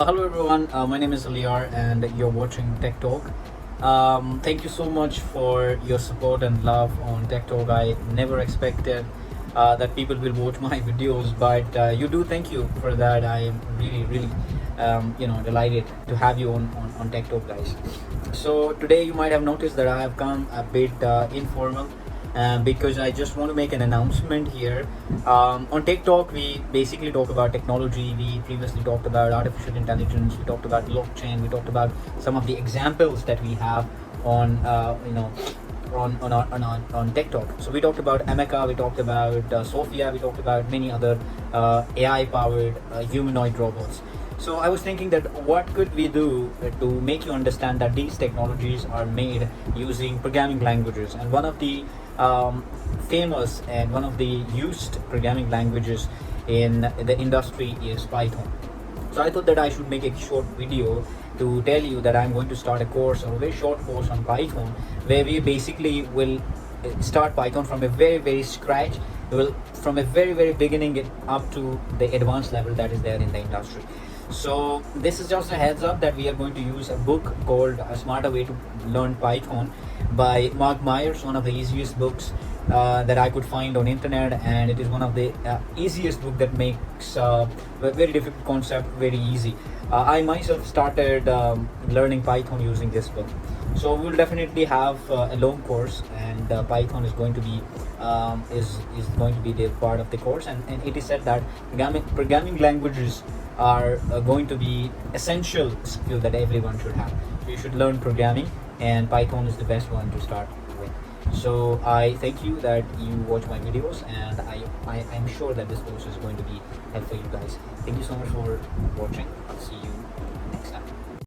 Hello everyone, my name is Liar and you're watching Tech Talk. Thank you so much for your support and love on Tech Talk. I never expected that people will watch my videos, but you do. Thank you for that. I am really delighted to have you on Tech Talk, guys. So today you might have noticed that I have come a bit informal because I just want to make an announcement here. On TikTok, we basically talk about technology. We previously talked about artificial intelligence. We talked about blockchain. We talked about some of the examples that we have on on TikTok. So we talked about Emeka, we talked about Sophia, we talked about many other AI-powered humanoid robots. So I was thinking that what could we do to make you understand that these technologies are made using programming languages, and one of the famous and one of the used programming languages in the industry is Python. So I thought that I should make a short video to tell you that I'm going to start a course or a very short course on Python, where we basically will start Python from a very scratch. We will from a very beginning up to the advanced level that is there in the industry. So this is just a heads up that we are going to use a book called A Smarter Way to Learn Python by Mark Myers, one of the easiest books that I could find on internet, and it is one of the easiest book that makes a very difficult concept very easy. I myself started learning Python using this book. So we'll definitely have a long course, and Python is going to be is going to be the part of the course, and it is said that programming languages are going to be essential skill that everyone should have. So you should learn programming, and Python is the best one to start with. So I thank you that you watch my videos, and I'm sure that this course is going to be helpful for you guys. Thank you so much for watching. I'll see you